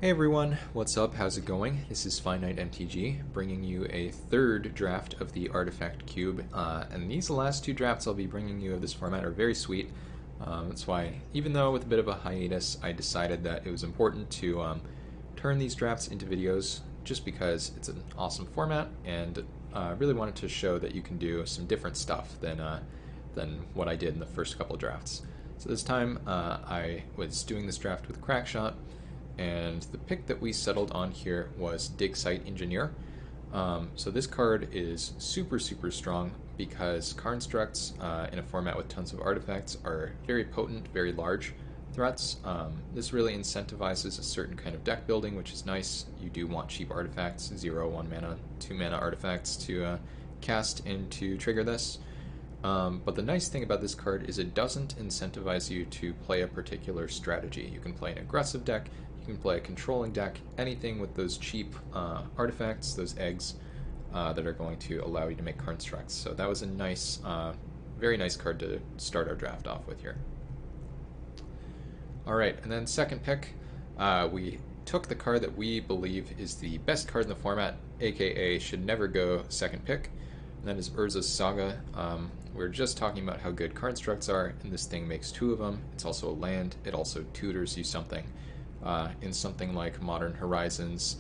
Hey everyone, what's up? How's it going? This is Finite MTG, bringing you a third draft of the Artifact Cube, and these last two drafts I'll be bringing you of this format are very sweet. That's why, even though with a bit of a hiatus, I decided that it was important to turn these drafts into videos, just because it's an awesome format, and I really wanted to show that you can do some different stuff than what I did in the first couple drafts. So this time, I was doing this draft with Crackshot, and the pick that we settled on here was Dig Site Engineer. So this card is super strong because constructs in a format with tons of artifacts are very potent, very large threats. This really incentivizes a certain kind of deck building, which is nice. You do want cheap artifacts, 0, 1 mana, 2 mana artifacts to cast and to trigger this. But the nice thing about this card is it doesn't incentivize you to play a particular strategy. You can play an aggressive deck, you can play a controlling deck, anything with those cheap artifacts, those eggs, that are going to allow you to make constructs. So that was a nice, very nice card to start our draft off with here. Alright, and then second pick, we took the card that we believe is the best card in the format, aka should never go second pick, and that is Urza's Saga. We're just talking about how good constructs are, and this thing makes 2 of them. It's also a land, it also tutors you something. In something like Modern Horizons,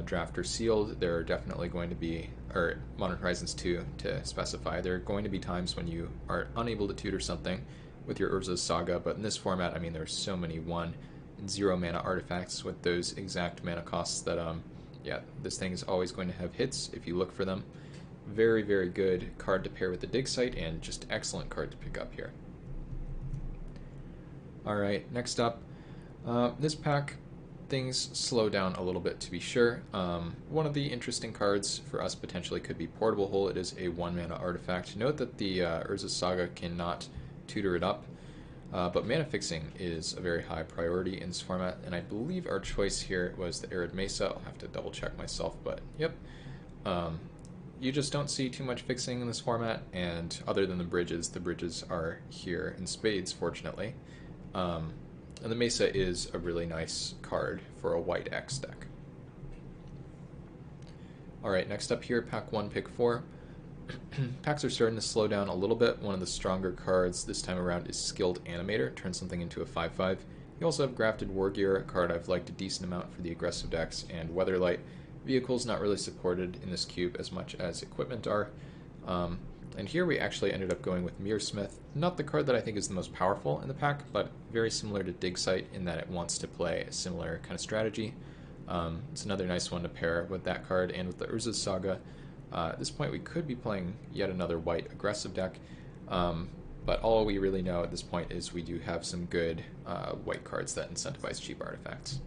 Draft or Sealed, there are definitely going to be, or Modern Horizons 2 to specify, there are going to be times when you are unable to tutor something with your Urza's Saga, but in this format, I mean, there's so many 1 and 0 mana artifacts with those exact mana costs that, yeah, this thing is always going to have hits if you look for them. Very good card to pair with the Dig Site, and just excellent card to pick up here. Alright, next up, this pack, things slow down a little bit to be sure. One of the interesting cards for us potentially could be Portable Hole. It is a 1 mana artifact. Note that the Urza's Saga cannot tutor it up, but mana fixing is a very high priority in this format, and I believe our choice here was the Arid Mesa. I'll have to double check myself, but yep. You just don't see too much fixing in this format, and other than the bridges are here in spades, fortunately. And the Mesa is a really nice card for a white X deck. Alright, next up here, pack 1, pick 4. Packs are starting to slow down a little bit. One of the stronger cards this time around is Skilled Animator, turn something into a 5/5. You also have Grafted Wargear, a card I've liked a decent amount for the aggressive decks, and Weatherlight. Vehicles not really supported in this cube as much as equipment are. And here we actually ended up going with Mirrorsmith. Not the card that I think is the most powerful in the pack, but very similar to Dig Site in that it wants to play a similar kind of strategy. It's another nice one to pair with that card and with the Urza's Saga. At this point we could be playing yet another white aggressive deck, but all we really know at this point is we do have some good white cards that incentivize cheap artifacts.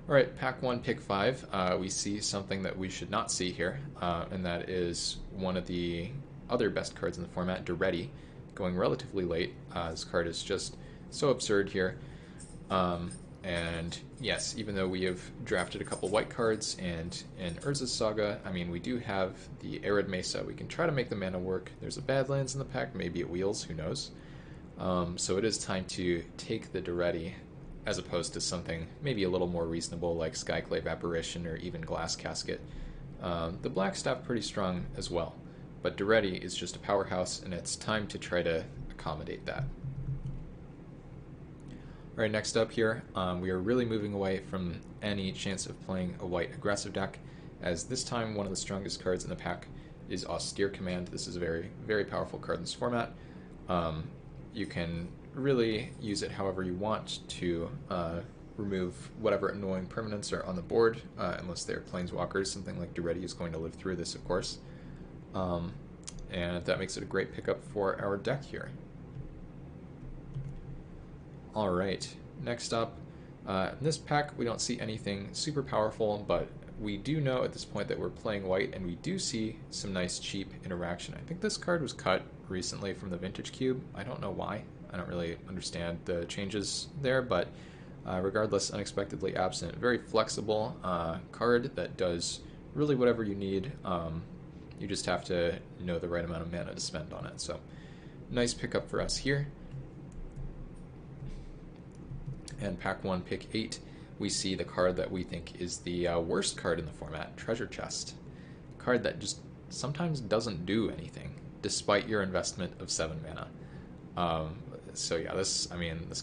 Alright, pack 1, pick 5, we see something that we should not see here, and that is one of the other best cards in the format, Duretti, going relatively late. This card is just so absurd here, and yes, even though we have drafted a couple white cards and in Urza's Saga, I mean, we do have the Arid Mesa. We can try to make the mana work. There's a Badlands in the pack, maybe it wheels, who knows. So it is time to take the Duretti, as opposed to something maybe a little more reasonable like Skyclave Apparition or even Glass Casket. The black staff pretty strong as well, but Duretti is just a powerhouse, and it's time to try to accommodate that. Alright, next up here, we are really moving away from any chance of playing a white aggressive deck, as this time one of the strongest cards in the pack is Austere Command. This is a very powerful card in this format. You can really use it however you want to remove whatever annoying permanents are on the board, unless they're planeswalkers. Something like Duretti is going to live through this, of course. And that makes it a great pickup for our deck here. Alright, next up, in this pack we don't see anything super powerful, but we do know at this point that we're playing white, and we do see some nice cheap interaction. I think this card was cut recently from the Vintage Cube. I don't know why. I don't really understand the changes there, but regardless, Unexpectedly Absent. Very flexible card that does really whatever you need. You just have to know the right amount of mana to spend on it. So, nice pickup for us here. and pack 1, pick 8, we see the card that we think is the worst card in the format, Treasure Chest. A card that just sometimes doesn't do anything, despite your investment of 7 mana. So yeah, this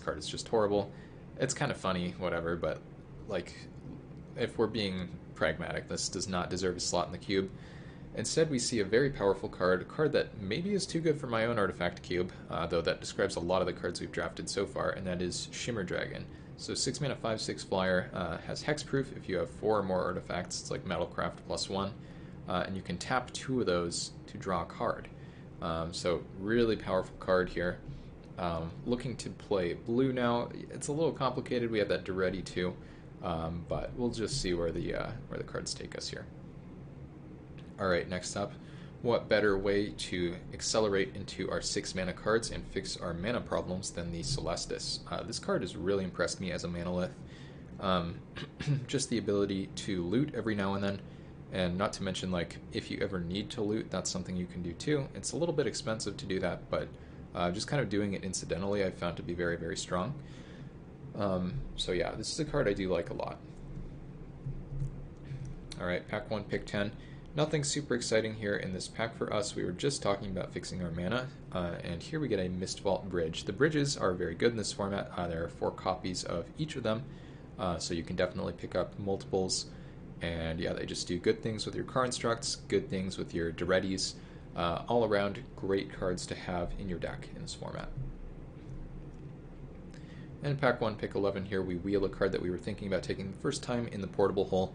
card is just horrible. It's kind of funny, whatever, but like, if we're being pragmatic, this does not deserve a slot in the cube. Instead, we see a very powerful card, a card that maybe is too good for my own artifact cube, though that describes a lot of the cards we've drafted so far, and that is Shimmer Dragon. So 6 mana, 5/6 flyer, has hexproof if you have 4 or more artifacts. It's like Metalcraft +1, and you can tap 2 of those to draw a card. So really powerful card here. Looking to play blue now. It's a little complicated. We have that Duretti too, but we'll just see where the cards take us here. Alright, next up, what better way to accelerate into our 6 mana cards and fix our mana problems than the Celestis? This card has really impressed me as a manalith. Just the ability to loot every now and then, and not to mention, like, if you ever need to loot, that's something you can do too. It's a little bit expensive to do that, but just kind of doing it incidentally I've found to be very, very strong. So yeah, this is a card I do like a lot. Alright, pack 1, pick 10. Nothing super exciting here in this pack for us. We were just talking about fixing our mana, and here we get a Mistvault Bridge. The bridges are very good in this format. There are 4 copies of each of them, so you can definitely pick up multiples. And yeah, they just do good things with your constructs, good things with your Durettis. All around, great cards to have in your deck in this format. And in pack 1, pick 11 here, we wheel a card that we were thinking about taking the first time in the portable hole.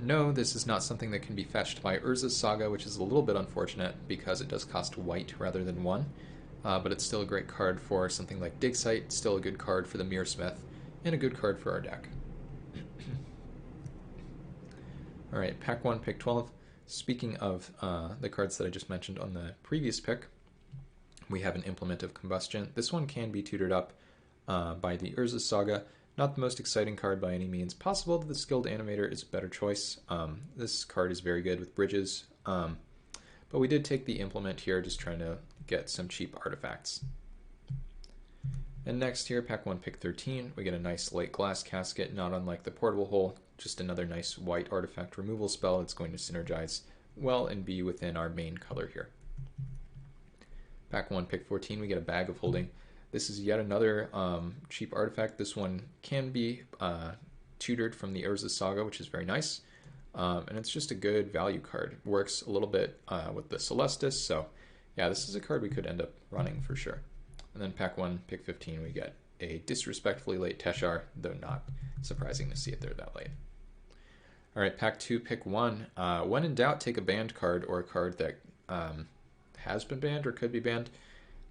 No, this is not something that can be fetched by Urza's Saga, which is a little bit unfortunate because it does cost white rather than 1. But it's still a great card for something like Dig Site, still a good card for the Mirrorsmith, and a good card for our deck. Alright, pack 1, pick 12. Speaking of the cards that I just mentioned on the previous pick, we have an Implement of Combustion. This one can be tutored up by the Urza's Saga. Not the most exciting card by any means. Possible that the Skilled Animator is a better choice. This card is very good with bridges, but we did take the Implement here, just trying to get some cheap artifacts. And next here, pack 1, pick 13, we get a nice Light Glass Casket, not unlike the Portable Hole, just another nice white artifact removal spell that's going to synergize well and be within our main color here. Pack 1, pick 14, we get a Bag of Holding. This is yet another cheap artifact. This one can be tutored from the Urza's Saga, which is very nice. And it's just a good value card. Works a little bit with the Celestis, so yeah, this is a card we could end up running for sure. And then pack 1, pick 15, we get a disrespectfully late Teshar, though not surprising to see it there that late. Alright, pack 2, pick 1. When in doubt, take a banned card or a card that has been banned or could be banned.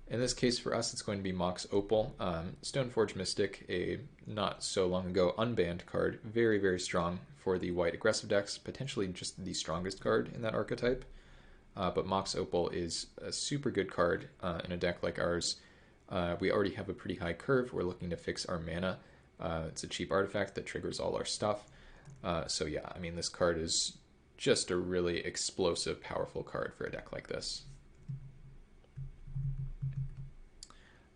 In this case for us, it's going to be Mox Opal. Stoneforge Mystic, a not so long ago unbanned card. Very, very strong for the white aggressive decks. Potentially just the strongest card in that archetype. But Mox Opal is a super good card in a deck like ours. We already have a pretty high curve. We're looking to fix our mana. It's a cheap artifact that triggers all our stuff. So yeah, I mean, this card is just a really explosive, powerful card for a deck like this.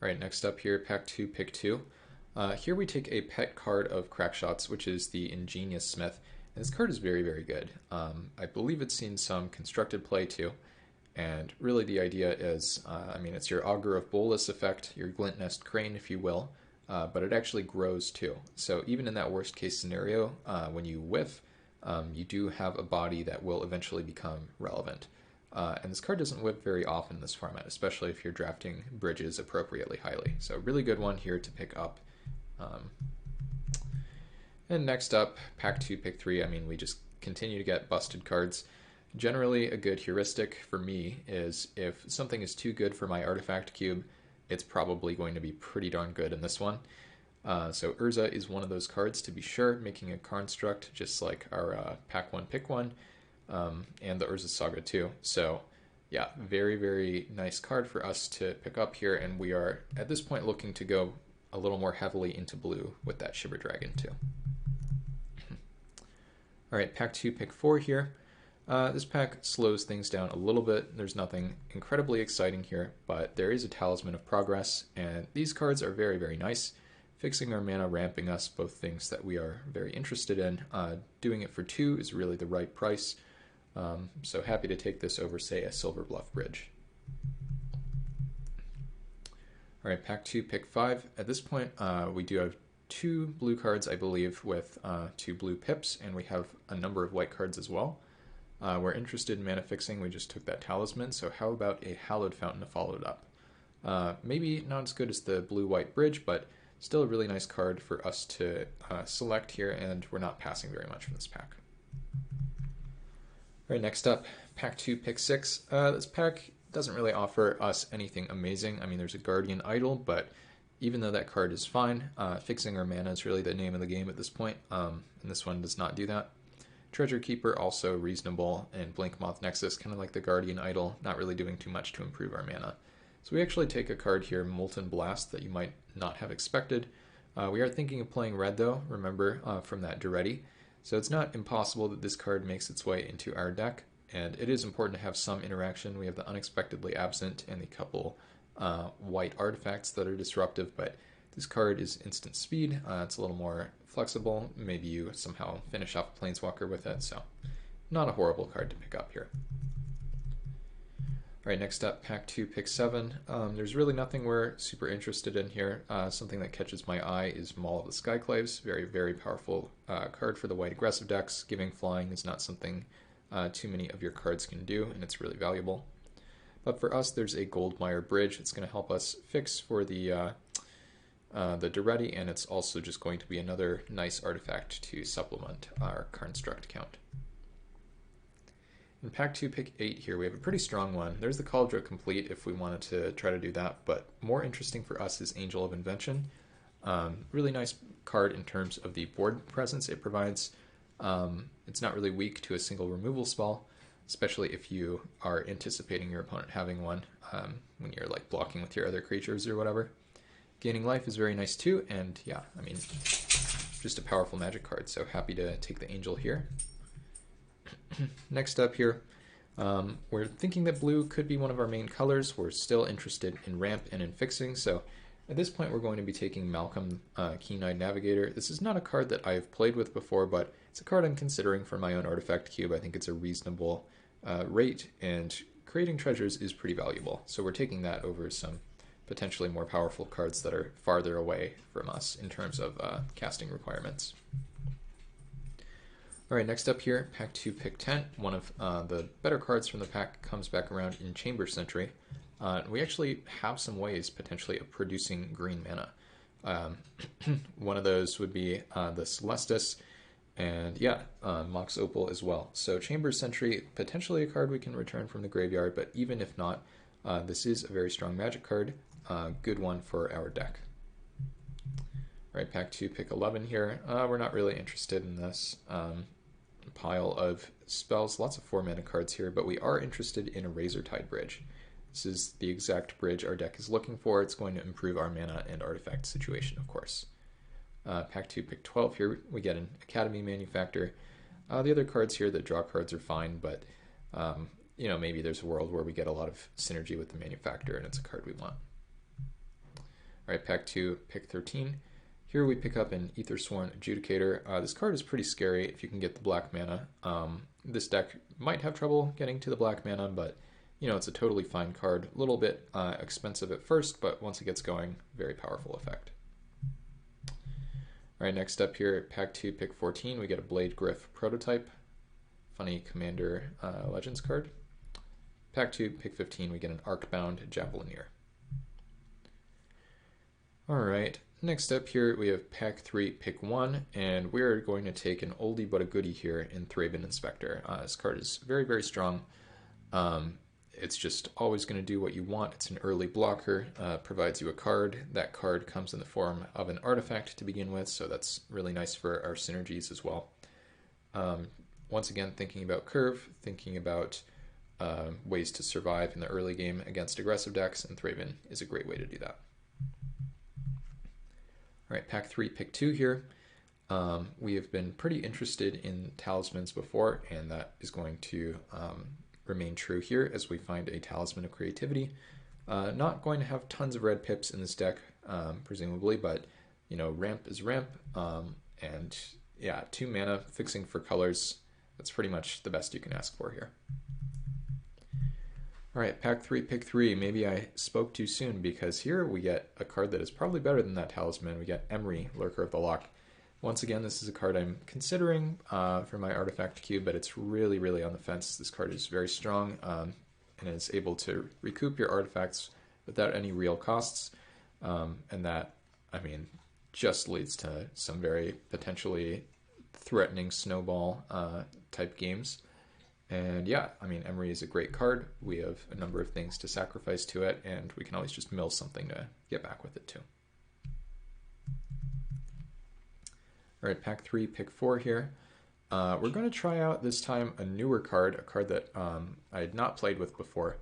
Alright, next up here, pack 2, pick 2. Here we take a pet card of Crackshot's, which is the Ingenious Smith. And this card is very, very good. I believe it's seen some constructed play too. And really the idea is, I mean, it's your Augur of Bolus effect, your Glint Nest Crane, if you will, but it actually grows too. So even in that worst case scenario, when you whiff, you do have a body that will eventually become relevant. And this card doesn't whip very often in this format, especially if you're drafting bridges appropriately highly. So really good one here to pick up. And next up, pack 2, pick 3. I mean, we just continue to get busted cards. Generally, a good heuristic for me is if something is too good for my artifact cube, it's probably going to be pretty darn good in this one. So Urza is one of those cards to be sure, making a construct just like our pack 1, pick 1. And the Urza's Saga too. So yeah, very, very nice card for us to pick up here, and we are at this point looking to go a little more heavily into blue with that Shimmer Dragon too. Alright, pack 2, pick 4 here. This pack slows things down a little bit. There's nothing incredibly exciting here, but there is a Talisman of Progress, and these cards are very, very nice. fixing our mana, ramping us, both things that we are very interested in. Doing it for 2 is really the right price. So happy to take this over, say, a Silver Bluff Bridge. All right, pack 2, pick 5. At this point, we do have 2 blue cards, I believe, with 2 blue pips, and we have a number of white cards as well. We're interested in mana fixing. We just took that talisman, so how about a Hallowed Fountain to follow it up? Maybe not as good as the blue-white bridge, but still a really nice card for us to select here, and we're not passing very much from this pack. All right, next up, pack 2, pick 6. This pack doesn't really offer us anything amazing. I mean, there's a Guardian Idol, but even though that card is fine, fixing our mana is really the name of the game at this point, and this one does not do that. Treasure Keeper, also reasonable, and Blink Moth Nexus, kind of like the Guardian Idol, not really doing too much to improve our mana. So we actually take a card here, Molten Blast, that you might not have expected. We are thinking of playing red, though, remember, from that Duretti. So it's not impossible that this card makes its way into our deck, and it is important to have some interaction. We have the Unexpectedly Absent and the couple white artifacts that are disruptive, but this card is instant speed. It's a little more flexible. Maybe you somehow finish off a Planeswalker with it, so not a horrible card to pick up here. All right, next up, pack 2, pick 7. There's really nothing we're super interested in here. Something that catches my eye is Maul of the Skyclaves. Very, very powerful card for the white aggressive decks. Giving flying is not something too many of your cards can do, and it's really valuable. But for us, there's a Goldmire Bridge. It's going to help us fix for the Duretti, and it's also just going to be another nice artifact to supplement our construct count. In pack 2, pick 8 here, we have a pretty strong one. There's the Cauldron Complete if we wanted to try to do that, but more interesting for us is Angel of Invention. Really nice card in terms of the board presence it provides. It's not really weak to a single removal spell, especially if you are anticipating your opponent having one when you're like blocking with your other creatures or whatever. Gaining life is very nice too, and yeah, I mean, just a powerful magic card, so happy to take the Angel here. Next up here, we're thinking that blue could be one of our main colors. We're still interested in ramp and in fixing, so at this point we're going to be taking Malcolm, Keen-Eyed Navigator. This is not a card that I've played with before, but it's a card I'm considering for my own artifact cube. I think it's a reasonable rate, and creating treasures is pretty valuable, so we're taking that over some potentially more powerful cards that are farther away from us in terms of casting requirements. All right, next up here, pack 2, pick 10. One of the better cards from the pack comes back around in Chamber Sentry. We actually have some ways potentially of producing green mana. One of those would be the Celestus, and yeah, Mox Opal as well. So Chamber Sentry, potentially a card we can return from the graveyard, but even if not, this is a very strong magic card. Good one for our deck. All right, pack 2, pick 11 here. We're not really interested in this pile of spells. Lots of 4-mana cards here, but we are interested in a Razortide Bridge. This is the exact bridge our deck is looking for. It's going to improve our mana and artifact situation, of course. Pack 2, pick 12 here. We get an Academy Manufactor. The other cards here that draw cards are fine, but you know, maybe there's a world where we get a lot of synergy with the Manufactor and it's a card we want. All right, pack 2, pick 13. Here we pick up an Aethersworn Adjudicator. This card is pretty scary if you can get the black mana. This deck might have trouble getting to the black mana, but you know, it's a totally fine card. A little bit expensive at first, but once it gets going, very powerful effect. All right, next up here, pack 2, pick 14, we get a Blade Gryph Prototype. Funny Commander Legends card. Pack 2, pick 15, we get an Arcbound Javelinier. All right, next up here we have pack 3, pick 1, and we're going to take an oldie but a goodie here in Thraben Inspector. This card is very, very strong. It's just always going to do what you want. It's an early blocker, provides you a card. That card comes in the form of an artifact to begin with, so that's really nice for our synergies as well. Once again, thinking about curve, thinking about ways to survive in the early game against aggressive decks, and Thraben is a great way to do that. All right, pack 3, pick 2 here. We have been pretty interested in talismans before, and that is going to remain true here as we find a Talisman of Creativity. Not going to have tons of red pips in this deck, presumably, but you know, ramp is ramp, and yeah, 2 mana fixing for colors. That's pretty much the best you can ask for here. All right, pack 3, pick 3. Maybe I spoke too soon because here we get a card that is probably better than that talisman. We get Emery, Lurker of the Loch. Once again, this is a card I'm considering for my artifact cube, but it's really, really on the fence. This card is very strong and is able to recoup your artifacts without any real costs. And that, I mean, just leads to some very potentially threatening snowball type games. And yeah, I mean, Emery is a great card. We have a number of things to sacrifice to it, and we can always just mill something to get back with it too. All right, pack 3, pick 4 here. We're going to try out this time a newer card, a card that I had not played with before,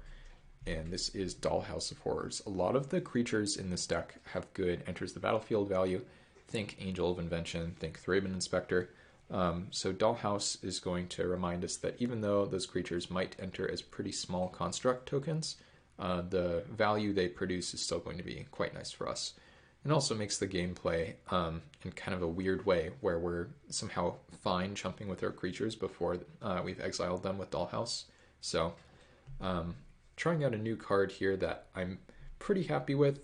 and this is Dollhouse of Horrors. A lot of the creatures in this deck have good enters the battlefield value. Think Angel of Invention, think Thraben Inspector. So Dollhouse is going to remind us that even though those creatures might enter as pretty small construct tokens, the value they produce is still going to be quite nice for us. And also makes the gameplay in kind of a weird way, where we're somehow fine jumping with our creatures before we've exiled them with Dollhouse. So trying out a new card here that I'm pretty happy with.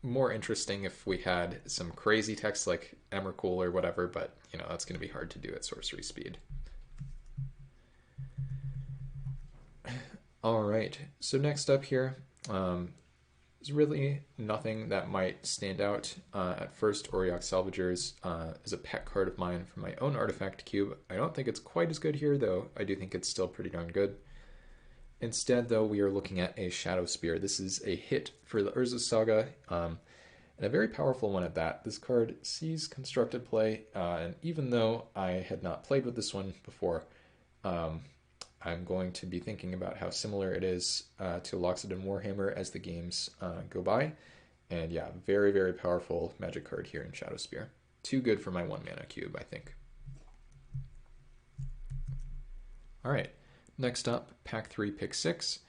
More interesting if we had some crazy text like Emrakul or whatever, but you know, that's going to be hard to do at sorcery speed. All right, so next up here is really nothing that might stand out at first. Auriok Salvagers is a pet card of mine from my own artifact cube. I don't think it's quite as good here, though I do think it's still pretty darn good. Instead, though, we are looking at a Shadow Spear. This is a hit for the Urza Saga, and a very powerful one at that. This card sees constructed play, and even though I had not played with this one before, I'm going to be thinking about how similar it is to Loxodon Warhammer as the games go by. And yeah, very, very powerful magic card here in Shadow Spear. Too good for my 1 mana cube, I think. All right. Next up, pack 3, pick 6.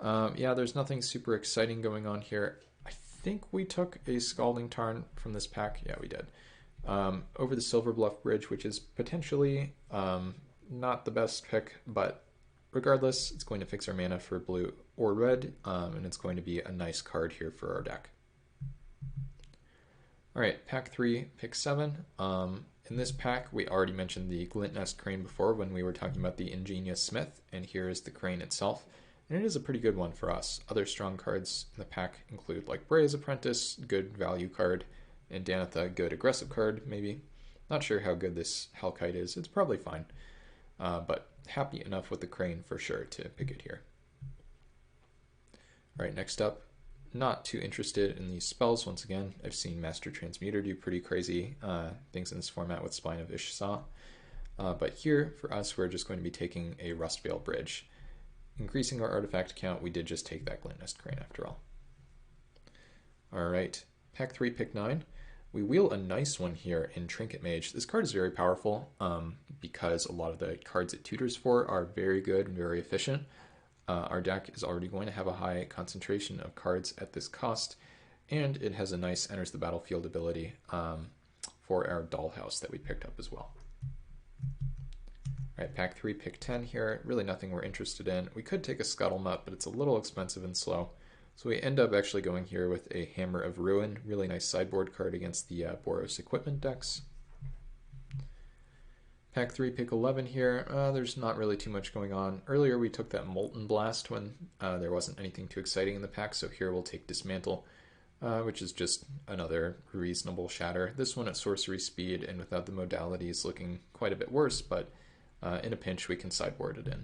Yeah, there's nothing super exciting going on here. I think we took a Scalding Tarn from this pack. Yeah, we did. Over the Silver Bluff Bridge, which is potentially not the best pick, but regardless, it's going to fix our mana for blue or red, and it's going to be a nice card here for our deck. All right, pack 3, pick 7. In this pack, we already mentioned the Glint Nest Crane before when we were talking about the Ingenious Smith, and here is the Crane itself. And it is a pretty good one for us. Other strong cards in the pack include like Brea's Apprentice, good value card, and Danitha, good aggressive card, maybe. Not sure how good this Hellkite is. It's probably fine. But happy enough with the Crane for sure to pick it here. All right, next up. Not too interested in these spells once again. I've seen Master Transmuter do pretty crazy things in this format with Spine of Ishsa. But here, for us, we're just going to be taking a Rustvale Bridge. Increasing our artifact count, we did just take that Glint Nest Crane after all. Alright, pack 3, pick 9. We wheel a nice one here in Trinket Mage. This card is very powerful because a lot of the cards it tutors for are very good and very efficient. Our deck is already going to have a high concentration of cards at this cost, and it has a nice enters the battlefield ability for our Dollhouse that we picked up as well. All right, pack 3, pick 10 here. Really nothing we're interested in. We could take a Scuttlemutt, but it's a little expensive and slow. So we end up actually going here with a Hammer of Ruin. Really nice sideboard card against the Boros equipment decks. Pack 3, pick 11 here. There's not really too much going on. Earlier we took that Molten Blast when there wasn't anything too exciting in the pack, so here we'll take Dismantle, which is just another reasonable shatter. This one at sorcery speed and without the modalities looking quite a bit worse, but in a pinch we can sideboard it in.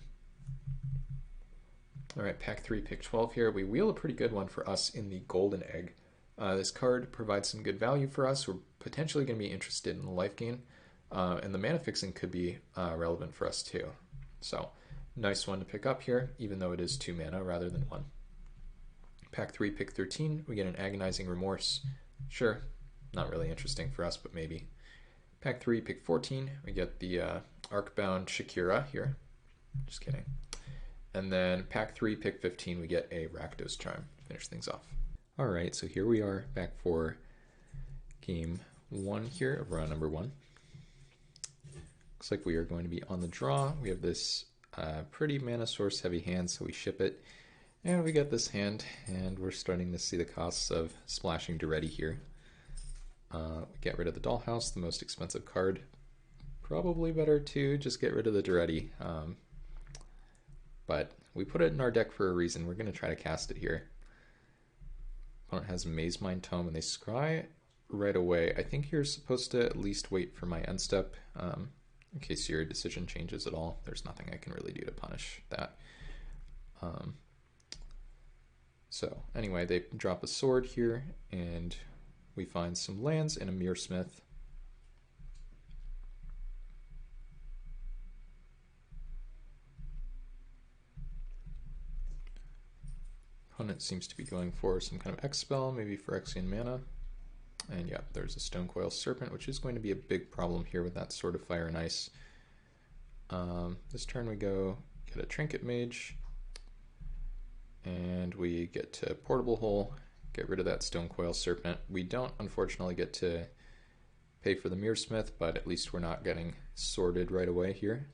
Alright, pack 3, pick 12 here. We wheel a pretty good one for us in the Golden Egg. This card provides some good value for us. We're potentially going to be interested in the life gain. And the mana fixing could be relevant for us too. So, nice one to pick up here, even though it is 2 mana rather than 1. Pack 3, pick 13, we get an Agonizing Remorse. Sure, not really interesting for us, but maybe. Pack 3, pick 14, we get the Arcbound Shakira here. Just kidding. And then pack 3, pick 15, we get a Rakdos Charm to finish things off. Alright, so here we are back for game 1 here of round number 1. Looks like we are going to be on the draw. We have this pretty mana source heavy hand, so we ship it. And we get this hand, and we're starting to see the costs of splashing Duretti here. We get rid of the Dollhouse, the most expensive card. Probably better to just get rid of the Duretti. But we put it in our deck for a reason. We're going to try to cast it here. Opponent has Maze Mind Tome, and they scry right away. I think you're supposed to at least wait for my end step. In case your decision changes at all, there's nothing I can really do to punish that. So anyway, they drop a sword here, and we find some lands and a Mirrorsmith. Opponent seems to be going for some kind of X spell, maybe Phyrexian mana. And yeah, there's a Stonecoil Serpent, which is going to be a big problem here with that Sword of Fire and Ice. This turn we go get a Trinket Mage, and we get to Portable Hole, get rid of that Stonecoil Serpent. We don't, unfortunately, get to pay for the Mirrorsmith, but at least we're not getting sorted right away here.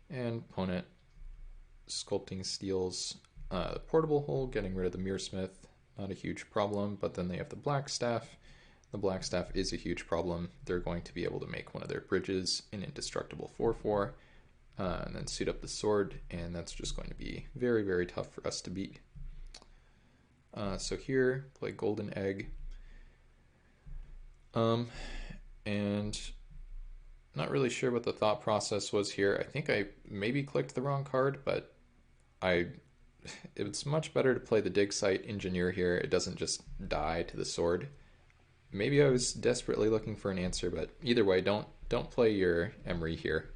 And opponent Sculpting Steel's Portable Hole, getting rid of the Mirrorsmith. Not a huge problem, but then they have the Blackstaff. The Blackstaff is a huge problem. They're going to be able to make one of their bridges an indestructible 4/4, and then suit up the sword, and that's just going to be very, very tough for us to beat. So here, play Golden Egg. And not really sure what the thought process was here. I think I maybe clicked the wrong card, but it's much better to play the Dig Site Engineer here. It doesn't just die to the sword. Maybe I was desperately looking for an answer, but either way, don't play your Emery here.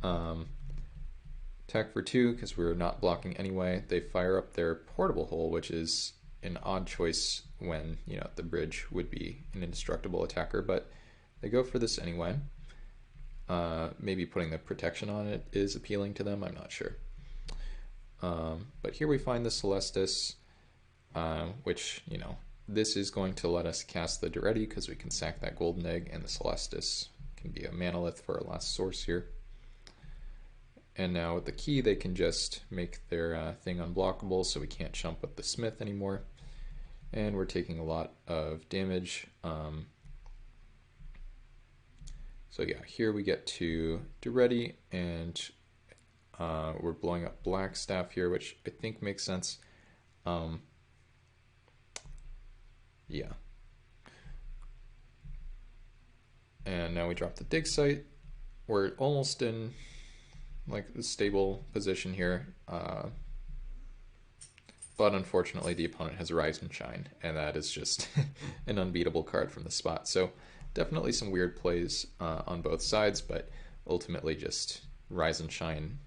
Attack for 2, because we're not blocking anyway. They fire up their Portable Hole, which is an odd choice when, you know, the bridge would be an indestructible attacker, but they go for this anyway. Maybe putting the protection on it is appealing to them, I'm not sure. But here we find the Celestis, which, you know, this is going to let us cast the Duretti because we can sack that Golden Egg, and the Celestis can be a Manolith for our last source here. And now with the key, they can just make their thing unblockable, so we can't chump with the Smith anymore. And we're taking a lot of damage. So yeah, here we get to Duretti, and we're blowing up Blackstaff here, which I think makes sense. Yeah. And now we drop the Dig Site. We're almost in like a stable position here. But unfortunately the opponent has Rise and Shine, and that is just an unbeatable card from the spot. So definitely some weird plays on both sides, but ultimately just Rise and Shine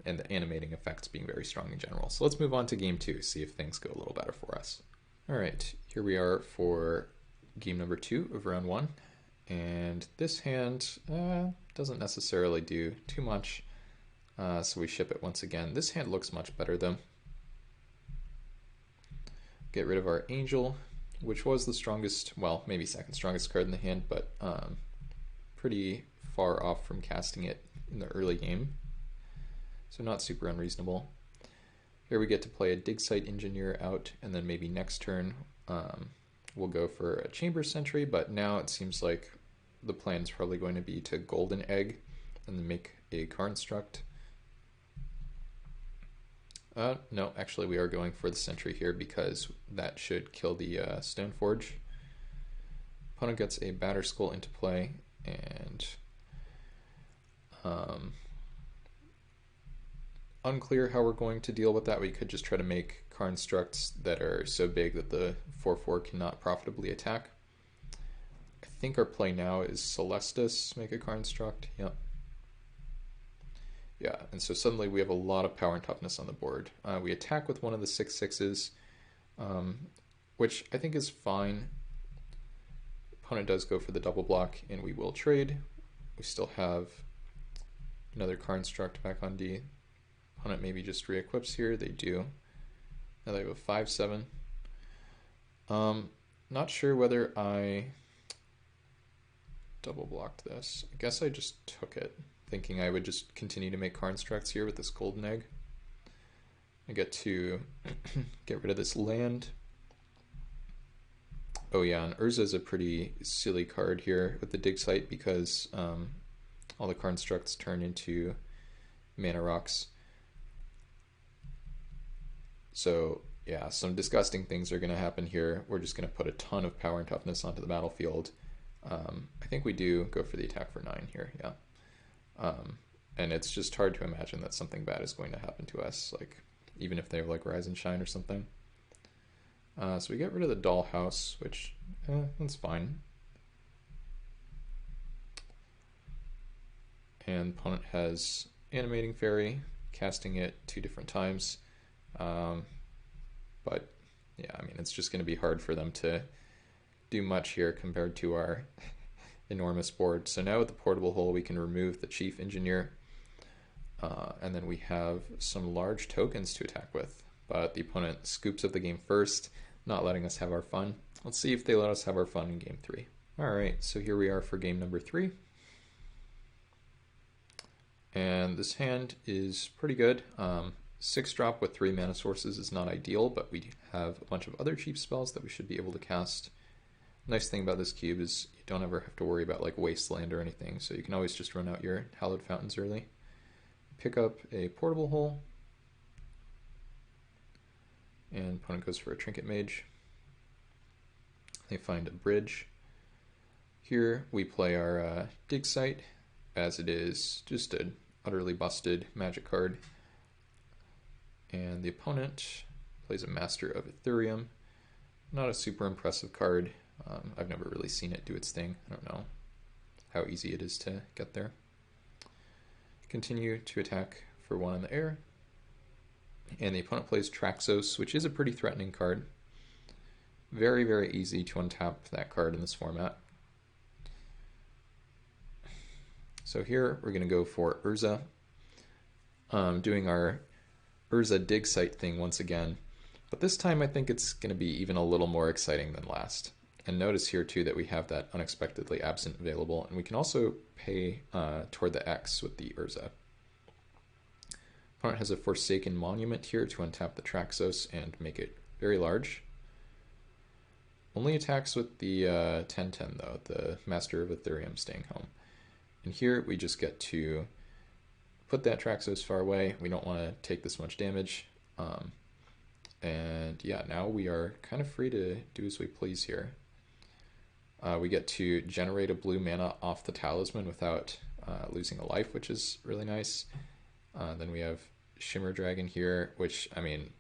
and the animating effects being very strong in general. So let's move on to game 2, see if things go a little better for us. Alright, here we are for game number 2 of round 1, and this hand doesn't necessarily do too much, so we ship it once again. This hand looks much better though. Get rid of our Angel, which was the strongest, well, maybe second strongest card in the hand, but pretty far off from casting it in the early game, so not super unreasonable. Here we get to play a Dig Site Engineer out, and then maybe next turn we'll go for a Chamber Sentry, but now it seems like the plan is probably going to be to Golden Egg and then make a Construct. No, actually we are going for the Sentry here because that should kill the Stoneforge. Opponent gets a Batterskull into play, and unclear how we're going to deal with that. We could just try to make constructs that are so big that the 4/4 cannot profitably attack. I think our play now is Celestis, make a construct. Yep. Yeah, and so suddenly we have a lot of power and toughness on the board. We attack with one of the 6/6s, which I think is fine. Opponent does go for the double block, and we will trade. We still have another construct back on D. Opponent maybe just re-equips here. They do. Now they have a 5/7. Not sure whether I double blocked this. I guess I just took it, thinking I would just continue to make constructs here with this golden egg. I get to get rid of this land. Oh yeah, and Urza is a pretty silly card here with the dig site because all the constructs turn into mana rocks. So yeah, some disgusting things are going to happen here. We're just going to put a ton of power and toughness onto the battlefield. I think we do go for the attack for 9 here, yeah. And it's just hard to imagine that something bad is going to happen to us, like even if they have like Rise and Shine or something. So we get rid of the dollhouse, which that's fine. And opponent has Animating Fairy, casting it 2 different times. But yeah, I mean, it's just going to be hard for them to do much here compared to our enormous board. So now with the portable hole, we can remove the Chief Engineer. And then we have some large tokens to attack with. But the opponent scoops up the game first, not letting us have our fun. Let's see if they let us have our fun in game 3. Alright, so here we are for game number 3. And this hand is pretty good. 6-drop with 3 mana sources is not ideal, but we have a bunch of other cheap spells that we should be able to cast. Nice thing about this cube is you don't ever have to worry about like Wasteland or anything, so you can always just run out your Hallowed Fountains early. Pick up a portable hole, and opponent goes for a Trinket Mage. They find a bridge. Here we play our dig site, as it is just an utterly busted magic card. And the opponent plays a Master of Ethereum. Not a super impressive card. I've never really seen it do its thing. I don't know how easy it is to get there. Continue to attack for 1 in the air. And the opponent plays Traxos, which is a pretty threatening card. Very, very easy to untap that card in this format. So here we're going to go for Urza. Doing our Urza dig site thing once again. But this time I think it's going to be even a little more exciting than last. And notice here too that we have that unexpectedly absent available, and we can also pay toward the X with the Urza. Opponent has a Forsaken Monument here to untap the Traxos and make it very large. Only attacks with the 10/10 though, the Master of Ethereum staying home. And here we just get to put that Traxos far away. We don't want to take this much damage. And yeah, now we are kind of free to do as we please here. We get to generate a blue mana off the talisman without losing a life, which is really nice. Then we have Shimmer Dragon here, which, I mean,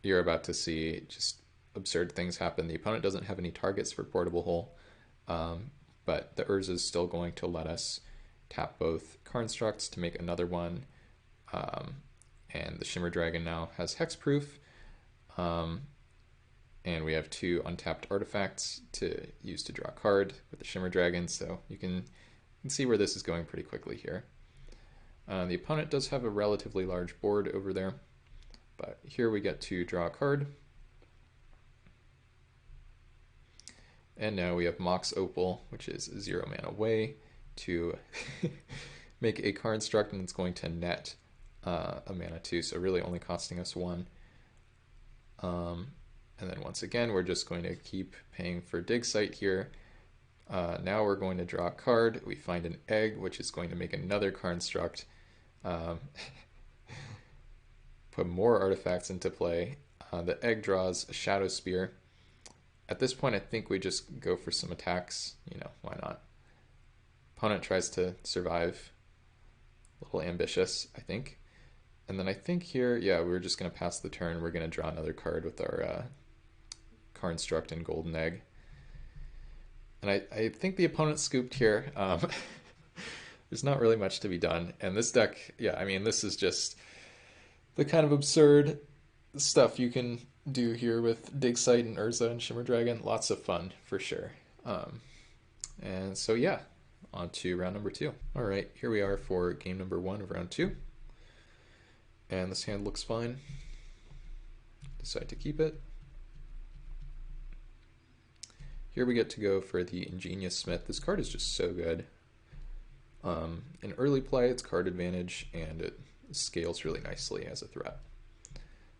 you're about to see just absurd things happen. The opponent doesn't have any targets for Portable Hole, but the Urza is still going to let us tap both constructs to make another one. And the Shimmer Dragon now has Hexproof. And we have 2 untapped artifacts to use to draw a card with the Shimmer Dragon, so you can see where this is going pretty quickly here. The opponent does have a relatively large board over there, but here we get to draw a card. And now we have Mox Opal, which is a 0 mana way to make a construct, and it's going to net a mana too, so really only costing us 1. And then once again, we're just going to keep paying for dig site here. Now we're going to draw a card. We find an egg, which is going to make another construct. Put more artifacts into play. The egg draws a Shadow Spear. At this point, I think we just go for some attacks. You know, why not? Opponent tries to survive. A little ambitious, I think. And then I think here, yeah, we're just going to pass the turn. We're going to draw another card with our construct and golden egg. And I think the opponent scooped here. There's not really much to be done. And this deck, yeah, I mean, this is just the kind of absurd stuff you can do here with Dig Site and Urza and Shimmer Dragon. Lots of fun, for sure. And so, yeah, on to round number 2. All right, here we are for game number 1 of round 2. And this hand looks fine. Decide to keep it. Here we get to go for the Ingenious Smith. This card is just so good. In early play, it's card advantage, and it scales really nicely as a threat.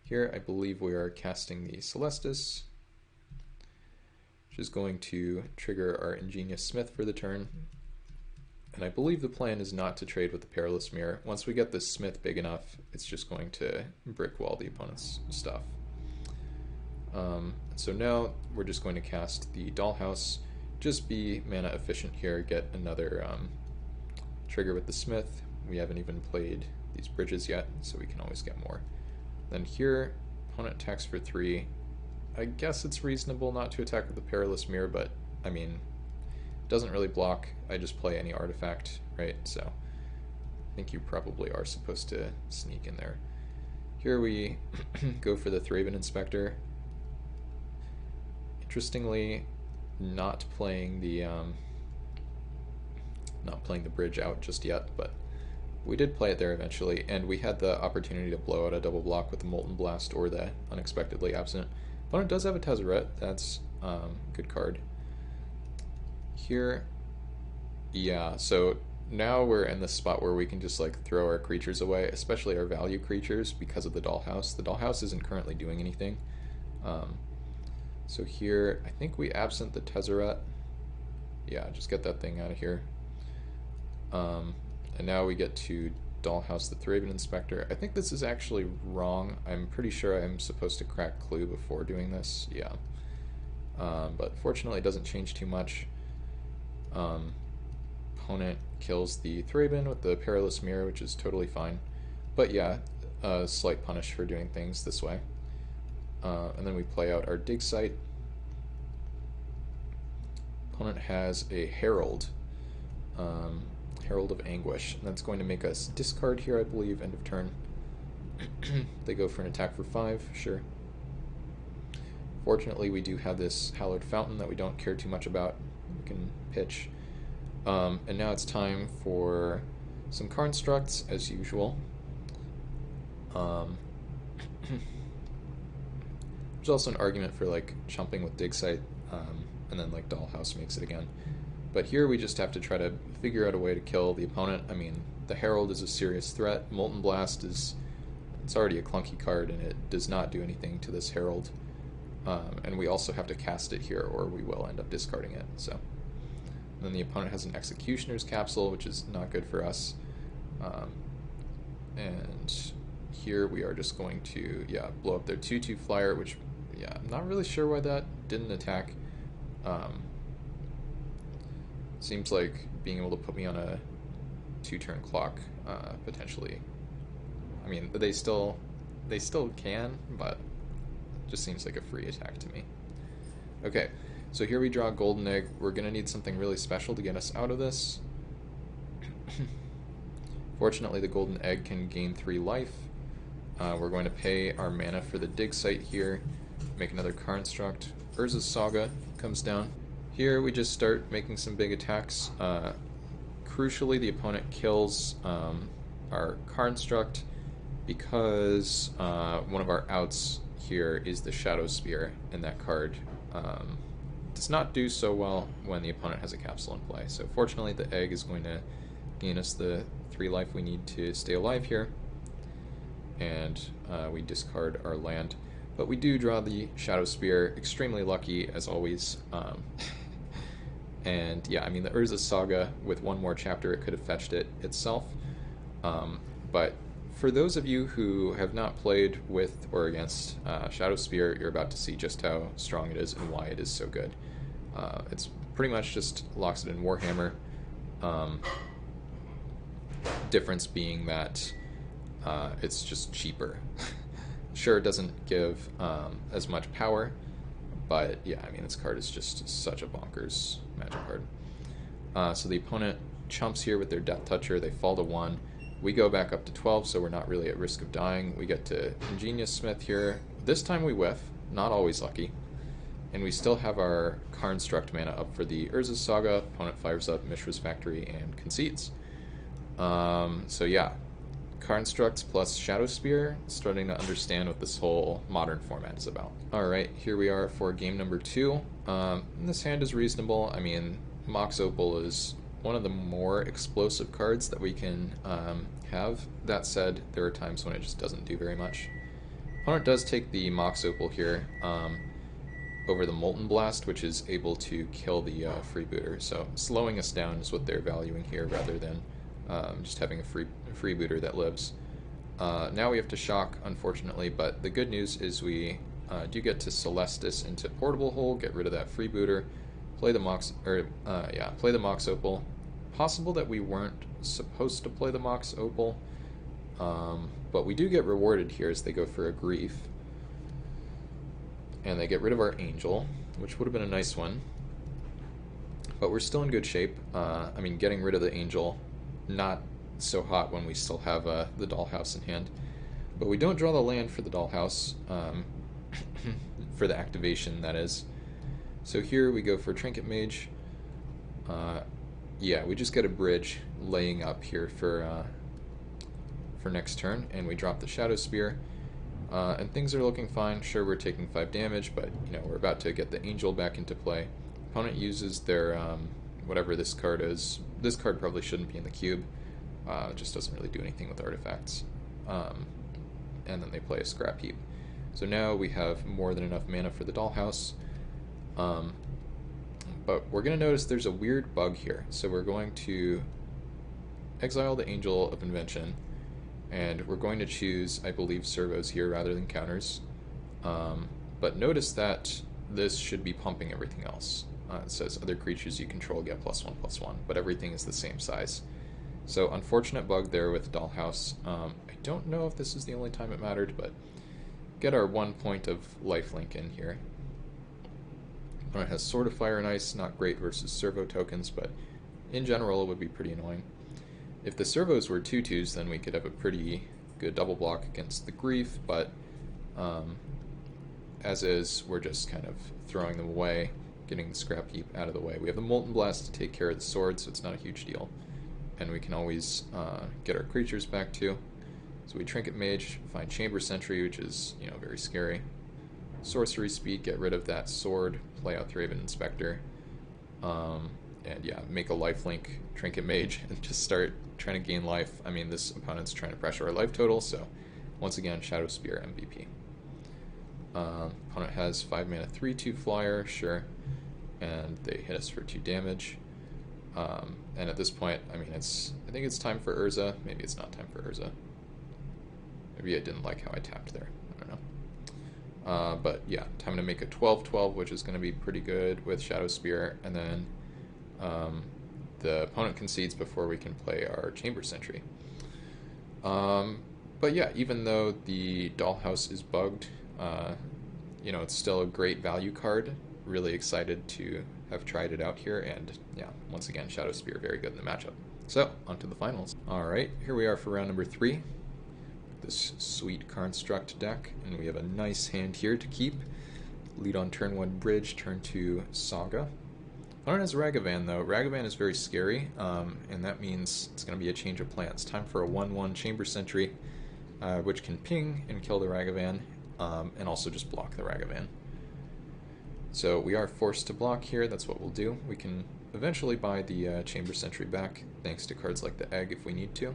Here, I believe we are casting the Celestis, which is going to trigger our Ingenious Smith for the turn. And I believe the plan is not to trade with the Perilous Mirror. Once we get this Smith big enough, it's just going to brick wall the opponent's stuff. So now we're just going to cast the Dollhouse, just be mana efficient here, get another trigger with the Smith. We haven't even played these bridges yet, so we can always get more. Then here, opponent attacks for 3. I guess it's reasonable not to attack with the Perilous Mirror, but I mean, it doesn't really block. I just play any artifact, right? So I think you probably are supposed to sneak in there. Here we go for the Thraben Inspector. Interestingly, not playing the bridge out just yet, but we did play it there eventually, and we had the opportunity to blow out a double block with the Molten Blast or the Unexpectedly Absent. Opponent does have a Tezzeret. That's a good card. Here, yeah, so now we're in the spot where we can just like throw our creatures away, especially our value creatures, because of the Dollhouse. The Dollhouse isn't currently doing anything. So here, I think we absent the Tezzeret. Yeah, just get that thing out of here. And now we get to Dollhouse the Thraben Inspector. I think this is actually wrong. I'm pretty sure I'm supposed to crack Clue before doing this. Yeah. But fortunately it doesn't change too much. Opponent kills the Thraben with the Perilous Mirror, which is totally fine. But yeah, a slight punish for doing things this way. And then we play out our dig site. Opponent has a Herald. Herald of Anguish, and that's going to make us discard here, I believe, end of turn. They go for an attack for 5, sure. Fortunately, we do have this Hallowed Fountain that we don't care too much about. We can pitch. And now it's time for some constructs, as usual. There's also an argument for like chumping with dig site, and then like Dollhouse makes it again. But here we just have to try to figure out a way to kill the opponent. I mean, the Herald is a serious threat. Molten Blast is, it's already a clunky card, and it does not do anything to this Herald. And we also have to cast it here, or we will end up discarding it. So, and then the opponent has an Executioner's Capsule, which is not good for us. And here we are just going to, yeah, blow up their 2/2 flyer, which, yeah, I'm not really sure why that didn't attack. Seems like being able to put me on a 2-turn clock, potentially. I mean, they still can, but it just seems like a free attack to me. Okay, so here we draw Golden Egg. We're going to need something really special to get us out of this. Fortunately, the Golden Egg can gain 3 life. We're going to pay our mana for the dig site here, make another construct. Urza's Saga comes down. Here we just start making some big attacks. Crucially, the opponent kills our construct because one of our outs here is the Shadow Spear, and that card does not do so well when the opponent has a capsule in play. So fortunately, the egg is going to gain us the 3 life we need to stay alive here, and we discard our land. But we do draw the Shadow Spear, extremely lucky as always. And yeah, I mean, the Urza's Saga, with one more chapter, it could have fetched it itself. But for those of you who have not played with or against Shadow Spear, you're about to see just how strong it is and why it is so good. It's pretty much just locks it in Warhammer. Difference being that it's just cheaper. Sure, it doesn't give as much power, but yeah, I mean, this card is just such a bonkers magic card. So the opponent chumps here with their Death Toucher. They fall to 1. We go back up to 12, so we're not really at risk of dying. We get to Ingenious Smith here. This time we whiff, not always lucky. And we still have our Construct mana up for the Urza's Saga. Opponent fires up Mishra's Factory and concedes. So yeah, Constructs plus Shadow Spear, starting to understand what this whole modern format is about. Alright, here we are for game number 2. This hand is reasonable. I mean, Mox Opal is one of the more explosive cards that we can have. That said, there are times when it just doesn't do very much. Opponent does take the Mox Opal here over the Molten Blast, which is able to kill the freebooter. So slowing us down is what they're valuing here, rather than just having a freebooter that lives. Now we have to shock, unfortunately, but the good news is we do get to Celestis into Portable Hole, get rid of that freebooter, play the Mox, play the Mox Opal. Possible that we weren't supposed to play the Mox Opal, but we do get rewarded here as they go for a Grief. And they get rid of our Angel, which would have been a nice one. But we're still in good shape. I mean, getting rid of the Angel, not so hot when we still have the Dollhouse in hand. But we don't draw the land for the Dollhouse, for the activation, that is. So here we go for Trinket Mage. Yeah, we just get a bridge laying up here for next turn, and we drop the Shadow Spear. And things are looking fine. Sure, we're taking 5 damage, but you know, we're about to get the Angel back into play. Opponent uses their whatever this card is. This card probably shouldn't be in the cube. It just doesn't really do anything with artifacts. And then they play a Scrap Heap. So now we have more than enough mana for the Dollhouse. But we're going to notice there's a weird bug here. So we're going to exile the Angel of Invention, and we're going to choose, I believe, servos here rather than counters. But notice that this should be pumping everything else. It says other creatures you control get +1/+1, but everything is the same size. So unfortunate bug there with Dollhouse. I don't know if this is the only time it mattered, but get our 1 point of lifelink in here. It has Sword of Fire and Ice, not great versus servo tokens, but in general it would be pretty annoying. If the servos were 2/2s, then we could have a pretty good double block against the Grief, but as is, we're just kind of throwing them away, getting the Scrap Heap out of the way. We have the Molten Blast to take care of the sword, so it's not a huge deal. And we can always get our creatures back too. So we Trinket Mage, find Chamber Sentry, which is, you know, very scary. Sorcery Speed, get rid of that sword, play out Thraben Inspector. And yeah, make a lifelink Trinket Mage and just start trying to gain life. I mean, this opponent's trying to pressure our life total, so once again, Shadow Spear MVP. Opponent has 5 mana 3/2 flyer, sure, and they hit us for 2 damage. And at this point, I mean, I think it's time for Urza. Maybe it's not time for Urza. Maybe I didn't like how I tapped there. I don't know. But yeah, time to make a 12/12, which is going to be pretty good with Shadow Spear, and then the opponent concedes before we can play our Chamber Sentry. But yeah, even though the Dollhouse is bugged, you know, it's still a great value card. Really excited to have tried it out here, and yeah, once again, Shadow Spear very good in the matchup. So, on to the finals. Alright, here we are for round number 3. This sweet Construct deck, and we have a nice hand here to keep. Lead on turn 1 Bridge, turn 2 Saga. Opponent has Ragavan though. Ragavan is very scary, and that means it's going to be a change of plans. Time for a 1/1 Chamber Sentry, which can ping and kill the Ragavan, and also just block the Ragavan. So we are forced to block here, that's what we'll do. We can eventually buy the Chamber Sentry back, thanks to cards like the Egg if we need to.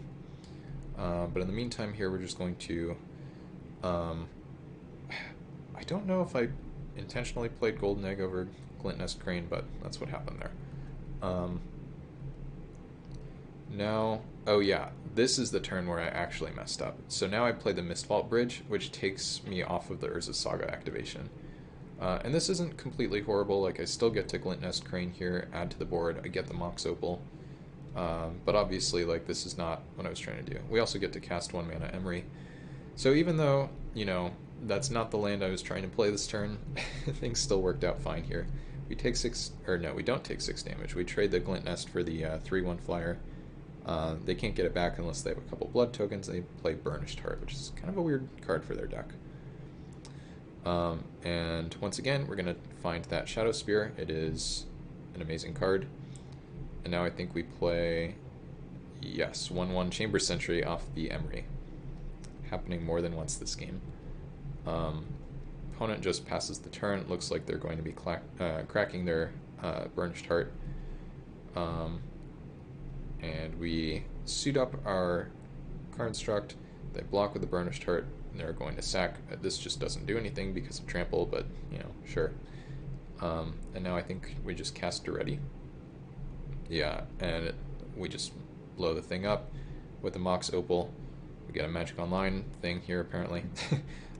But in the meantime here, we're just going to... I don't know if I intentionally played Golden Egg over Glint Nest Crane, but that's what happened there. Now, oh yeah, this is the turn where I actually messed up. So now I play the Mistvault Bridge, which takes me off of the Urza Saga activation. And this isn't completely horrible, like I still get to Glint Nest Crane here, add to the board, I get the Mox Opal. But obviously, like, this is not what I was trying to do. We also get to cast 1 mana Emery. So even though, you know, that's not the land I was trying to play this turn, things still worked out fine here. We take 6, or no, we don't take 6 damage. We trade the Glint Nest for the 3/1 flyer. They can't get it back unless they have a couple blood tokens. They play Burnished Heart, which is kind of a weird card for their deck. And once again, we're going to find that Shadow Spear. It is an amazing card. And now I think we play... Yes, 1/1 Chamber Sentry off the Emery. Happening more than once this game. Opponent just passes the turn. It looks like they're going to be cracking their Burnished Heart. And we suit up our Construct. They block with the Burnished Heart. And they're going to sack. This just doesn't do anything because of Trample, but, you know, sure. And now I think we just cast Duretti. Yeah, and we just blow the thing up with the Mox Opal. We get a Magic Online thing here, apparently.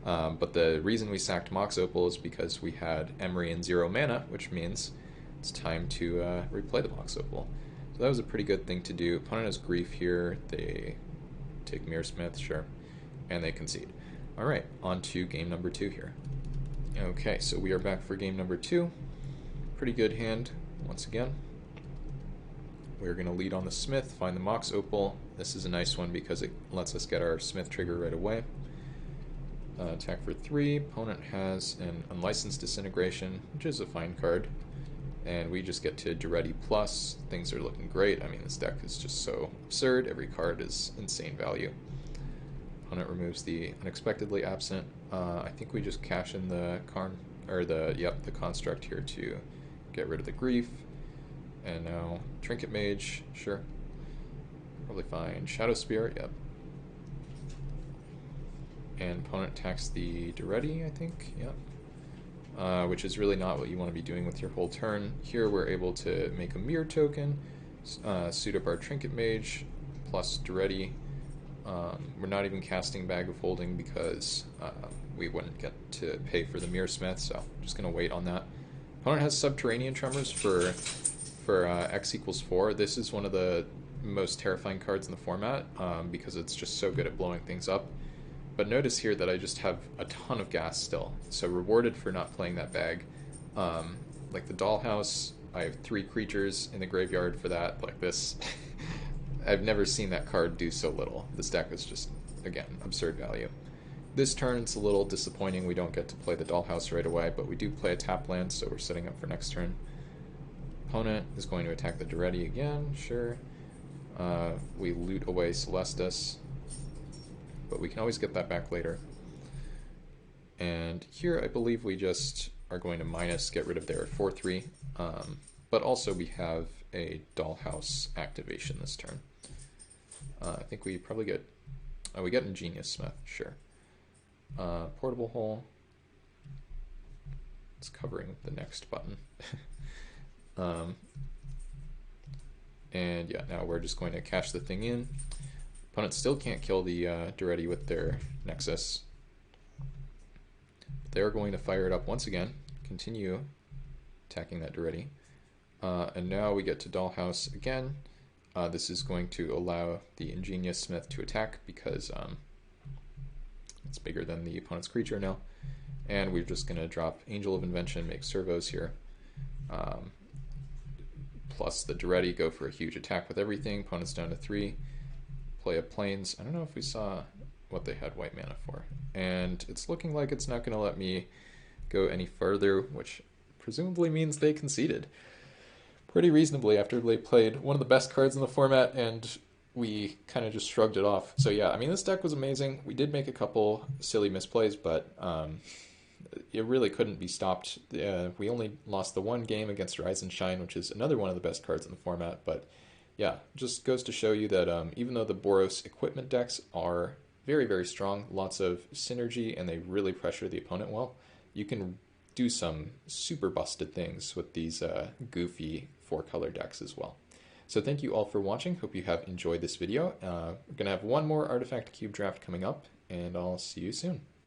But the reason we sacked Mox Opal is because we had Emery and 0 mana, which means it's time to replay the Mox Opal. So that was a pretty good thing to do. Opponent has Grief here. They take Mirrorsmith, sure, and they concede. All right, on to game number 2 here. Okay, so we are back for game number 2. Pretty good hand, once again. We're going to lead on the Smith, find the Mox Opal. This is a nice one because it lets us get our Smith trigger right away. Attack for 3. Opponent has an Unlicensed Disintegration, which is a fine card. And we just get to Duretti plus. Things are looking great. I mean, this deck is just so absurd. Every card is insane value. Opponent removes the Unexpectedly Absent. I think we just cash in the Construct here to get rid of the Grief. And now Trinket Mage, sure. Probably fine. Shadow Spirit, yep. And opponent attacks the Duretti, I think, yep. Which is really not what you want to be doing with your whole turn. Here we're able to make a Mirror token, suit up our Trinket Mage, plus Duretti. We're not even casting Bag of Holding because we wouldn't get to pay for the Mirrorsmith, so I'm just going to wait on that. Opponent has Subterranean Tremors for X equals 4. This is one of the most terrifying cards in the format because it's just so good at blowing things up. But notice here that I just have a ton of gas still, so rewarded for not playing that bag. Like the Dollhouse, I have 3 creatures in the graveyard for that. Like this, I've never seen that card do so little. This deck is just, again, absurd value. This turn it's a little disappointing. We don't get to play the Dollhouse right away, but we do play a tap land, so we're setting up for next turn. Opponent is going to attack the Duretti again, sure. We loot away Celestus, but we can always get that back later. And here I believe we just are going to get rid of their 4/3, but also we have a Dollhouse activation this turn. I think we probably get, we get Ingenious Smith, sure. Portable Hole, it's covering the next button. And yeah, now we're just going to cash the thing in. Opponent still can't kill the Duretti with their Nexus. They're going to fire it up once again, continue attacking that Duretti. And now we get to Dollhouse again. This is going to allow the Ingenious Smith to attack because it's bigger than the opponent's creature now. And we're just going to drop Angel of Invention, make servos here. Plus the Duretti, go for a huge attack with everything. Opponent's down to 3. Play a Plains. I don't know if we saw what they had white mana for. And it's looking like it's not going to let me go any further, which presumably means they conceded pretty reasonably after they played one of the best cards in the format, and we kind of just shrugged it off. So yeah, I mean, this deck was amazing. We did make a couple silly misplays, but it really couldn't be stopped. We only lost the one game against Rise and Shine, which is another one of the best cards in the format. But yeah, just goes to show you that even though the Boros equipment decks are very, very strong, lots of synergy, and they really pressure the opponent well, you can do some super busted things with these goofy 4-color decks as well. So thank you all for watching. Hope you have enjoyed this video. We're going to have one more Artifact Cube draft coming up, and I'll see you soon.